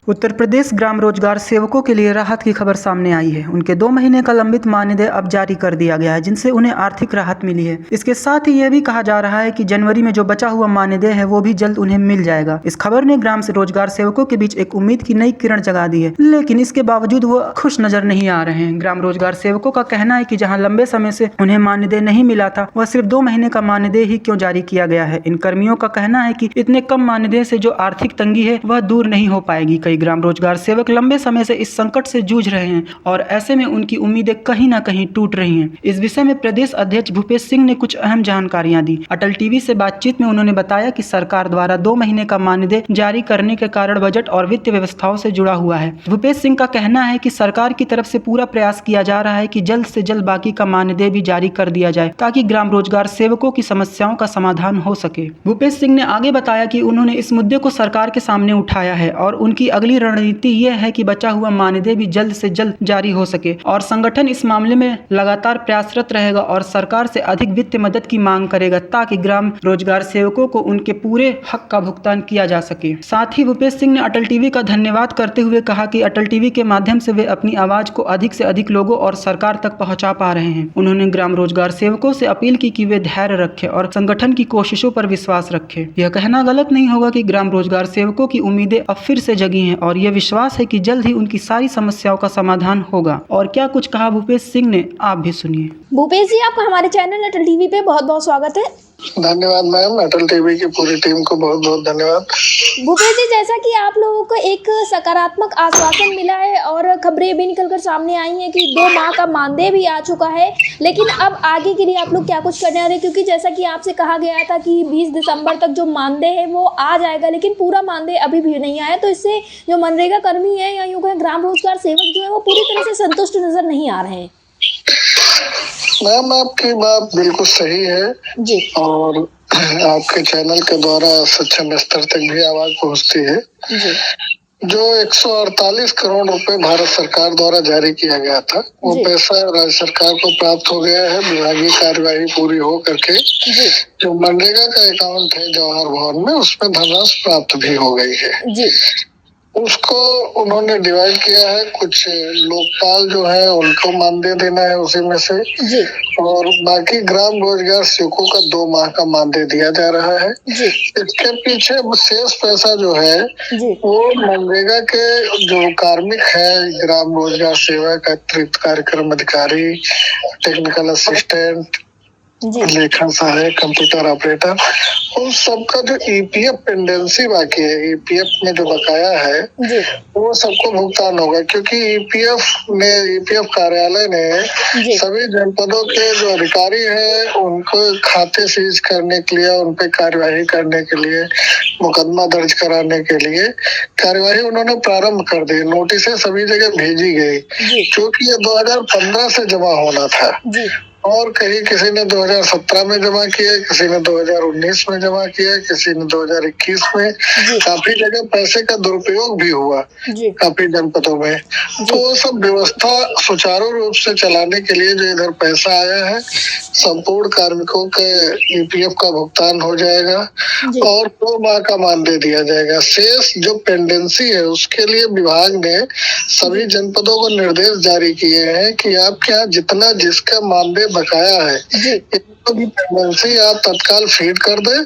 उत्तर प्रदेश ग्राम रोजगार सेवकों के लिए राहत की खबर सामने आई है। उनके 2 महीने का लंबित मानदेय अब जारी कर दिया गया है, जिनसे उन्हें आर्थिक राहत मिली है। इसके साथ ही यह भी कहा जा रहा है कि जनवरी में जो बचा हुआ मानदेय है वो भी जल्द उन्हें मिल जाएगा। इस खबर ने ग्राम से रोजगार सेवकों के बीच एक उम्मीद की नई किरण जगा दी है, लेकिन इसके बावजूद वो खुश नजर नहीं आ रहे हैं। ग्राम रोजगार सेवकों का कहना है कि जहाँ लंबे समय से उन्हें मानदेय नहीं मिला था, वह सिर्फ 2 महीने का मानदेय ही क्यों जारी किया गया है। इन कर्मियों का कहना है कि इतने कम मानदेय से जो आर्थिक तंगी है वह दूर नहीं हो पाएगी। कई ग्राम रोजगार सेवक लंबे समय से इस संकट से जूझ रहे हैं और ऐसे में उनकी उम्मीदें कहीं ना कहीं टूट रही हैं। इस विषय में प्रदेश अध्यक्ष भूपेश सिंह ने कुछ अहम जानकारियां दी। अटल टीवी से बातचीत में उन्होंने बताया कि सरकार द्वारा 2 महीने का मानदेय जारी करने के कारण बजट और वित्त व्यवस्थाओं से जुड़ा हुआ है। भूपेश सिंह का कहना है कि सरकार की तरफ से पूरा प्रयास किया जा रहा है कि जल्द से जल्द बाकी का मानदेय भी जारी कर दिया जाए, ताकि ग्राम रोजगार सेवकों की समस्याओं का समाधान हो सके। भूपेश सिंह ने आगे बताया कि उन्होंने इस मुद्दे को सरकार के सामने उठाया है और उनकी अगली रणनीति यह है कि बचा हुआ मानदेय भी जल्द से जल्द जारी हो सके और संगठन इस मामले में लगातार प्रयासरत रहेगा और सरकार से अधिक वित्तीय मदद की मांग करेगा, ताकि ग्राम रोजगार सेवकों को उनके पूरे हक का भुगतान किया जा सके। साथ ही भूपेश सिंह ने अटल टीवी का धन्यवाद करते हुए कहा कि अटल टीवी के माध्यम से वे अपनी आवाज को अधिक से अधिक लोगों और सरकार तक पहुंचा पा रहे हैं। उन्होंने ग्राम रोजगार सेवकों से अपील की कि वे धैर्य रखें और संगठन की कोशिशों पर विश्वास रखें। यह कहना गलत नहीं होगा कि ग्राम रोजगार सेवकों की उम्मीदें अब फिर से जगी हैं और यह विश्वास है कि जल्द ही उनकी सारी समस्याओं का समाधान होगा। और क्या कुछ कहा भूपेश सिंह ने, आप भी सुनिए। भूपेश जी, आपका हमारे चैनल अटल टीवी पे बहुत बहुत स्वागत है। धन्यवाद मैम, अटल टीवी की पूरी टीम को बहुत बहुत धन्यवाद। भूपेश जी, जैसा कि आप लोगों को एक सकारात्मक आश्वासन मिला है और खबरें भी निकलकर सामने आई हैं कि 2 माह का मानदेय भी आ चुका है, लेकिन अब आगे के लिए आप लोग क्या कुछ करने आ रहे हैं? क्योंकि जैसा कि आपसे कहा गया था कि 20 दिसंबर तक जो मानदेय है वो आ जाएगा, लेकिन पूरा मानदेय अभी भी नहीं आया। तो इससे जो मनरेगा कर्मी है या यूँ कहें ग्राम रोजगार सेवक जो है वो पूरी तरह से संतुष्ट नजर नहीं आ रहे हैं। मैम, आपकी बात बिल्कुल सही है जी। और आपके चैनल के द्वारा सक्षम स्तर तक भी आवाज पहुंचती है। जी। जो 148 करोड़ रुपए भारत सरकार द्वारा जारी किया गया था, वो पैसा राज्य सरकार को प्राप्त हो गया है। विभागीय कार्यवाही पूरी हो करके जो मनरेगा का अकाउंट है जवाहर भवन में, उसमें धनराशि प्राप्त भी हो गई है। जी। उसको उन्होंने डिवाइड किया है, कुछ लोकपाल जो है उनको मानदेय देना है उसी में से जी। और बाकी ग्राम रोजगार सेवकों का 2 माह का मानदेय दिया जा रहा है। जी। इसके पीछे शेष पैसा जो है जी। वो मनरेगा के जो कार्मिक है, ग्राम रोजगार सेवक, अतिरिक्त कार्यक्रम अधिकारी, टेक्निकल असिस्टेंट, लेखन सहायक, कंप्यूटर ऑपरेटर, उन सबका जो ईपीएफ पेंडेंसी बाकी है, ईपीएफ में जो बकाया है वो सबको भुगतान होगा। क्योंकि ईपीएफ कार्यालय ने सभी जनपदों के जो अधिकारी हैं उनको खाते सीज करने के लिए, उन पे कार्यवाही करने के लिए, मुकदमा दर्ज कराने के लिए कार्यवाही उन्होंने प्रारंभ कर दी। नोटिसें सभी जगह भेजी गई, क्योंकि ये 2015 से जमा होना था और कहीं किसी ने 2017 में जमा किया, किसी ने 2019 में जमा किया, किसी ने 2021 में। काफी जगह पैसे का दुरुपयोग भी हुआ काफी जनपदों में। तो वो सब व्यवस्था सुचारू रूप से चलाने के लिए जो इधर पैसा आया है, संपूर्ण कार्मिकों के ईपीएफ का भुगतान हो जाएगा और 2 माह का मानदेय दिया जाएगा। शेष जो पेंडेंसी है उसके लिए विभाग ने सभी जनपदों को निर्देश जारी किए हैं कि आपके यहाँ जितना जिसका मानदेय बकाया है पेंडेंसी आप तत्काल फीड कर दे,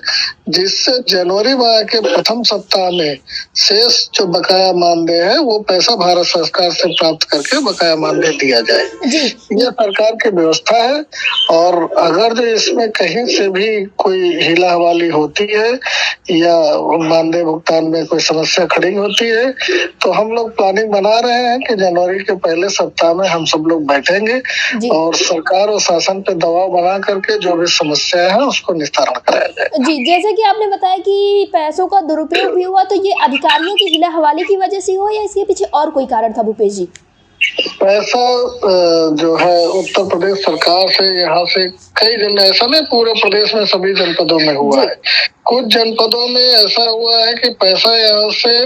जिससे जनवरी माह के प्रथम सप्ताह में शेष जो बकाया मानदेय है वो पैसा भारत सरकार से प्राप्त करके बकाया मानदेय दिया जाए। यह सरकार की व्यवस्था है और अगर जो इसमें कहीं से भी कोई हिला हवाली होती है या मानदेय भुगतान में कोई समस्या खड़ी होती है तो हम लोग प्लानिंग बना रहे हैं कि जनवरी के पहले सप्ताह में हम सब लोग बैठेंगे और सरकार और शासन पे दबाव बना करके जो भी समस्या है उसको निस्तारण कराया जाए। जी, जैसे कि आपने बताया कि पैसों का दुरुपयोग भी हुआ, तो ये अधिकारियों की हिला हवाले की वजह से हुआ या इसके पीछे और कोई कारण था भूपेश जी? पैसा जो है उत्तर प्रदेश सरकार से, यहाँ से कई जन, ऐसा नहीं पूरे प्रदेश में सभी जनपदों में हुआ है, कुछ जनपदों में ऐसा हुआ है कि पैसा यहाँ से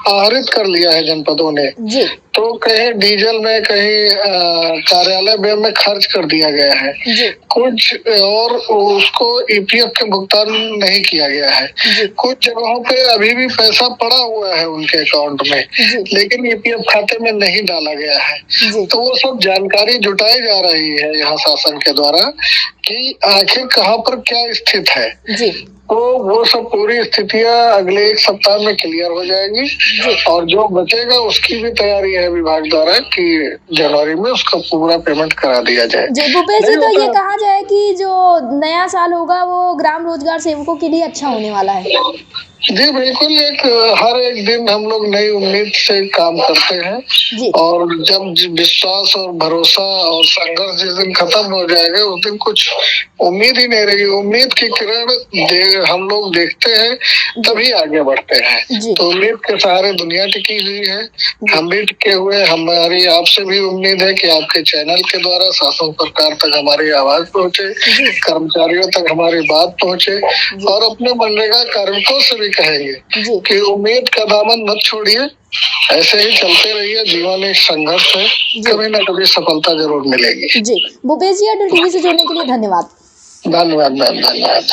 आहरित कर लिया है जनपदों ने, तो कहीं डीजल में, कहीं कार्यालय में खर्च कर दिया गया है, कुछ और उसको ईपीएफ के भुगतान नहीं किया गया है, कुछ जगहों पे अभी भी पैसा पड़ा हुआ है उनके अकाउंट में, लेकिन ईपीएफ खाते में नहीं डाला गया है। तो वो सब जानकारी जुटाई जा रही है यहाँ शासन के द्वारा कि आखिर कहाँ पर क्या स्थित है। तो वो सब पूरी स्थितियां अगले एक सप्ताह में क्लियर हो जाएगी और जो बचेगा उसकी भी तैयारी है विभाग द्वारा कि जनवरी में उसका पूरा पेमेंट करा दिया जाए। जी भूपेश जी, तो ये कहा जाए कि जो नया साल होगा वो ग्राम रोजगार सेवकों के लिए अच्छा होने वाला है। जी बिल्कुल, हर एक दिन हम लोग नई उम्मीद से काम करते हैं और जब विश्वास और भरोसा और संघर्ष जिस दिन खत्म हो जाएगा उस दिन कुछ उम्मीद ही नहीं रहेगी। उम्मीद की किरण हम लोग देखते हैं तभी आगे बढ़ते हैं। तो उम्मीद के सहारे दुनिया टिकी हुई है, हम भी टिके हुए। हमारी आपसे भी उम्मीद है कि आपके चैनल के द्वारा शासन सरकार तक हमारी आवाज पहुंचे, कर्मचारियों तक हमारी बात पहुंचे और अपने मनरेगा कार्मिकों से भी कहेंगे कि उम्मीद का दामन मत छोड़िए, ऐसे ही चलते रहिए। जीवन एक संघर्ष है, कभी ना कभी सफलता जरूर मिलेगी। जी भूपेश जी, अटल टीवी से जुड़ने के लिए धन्यवाद। धन्यवाद मैम, धन्यवाद।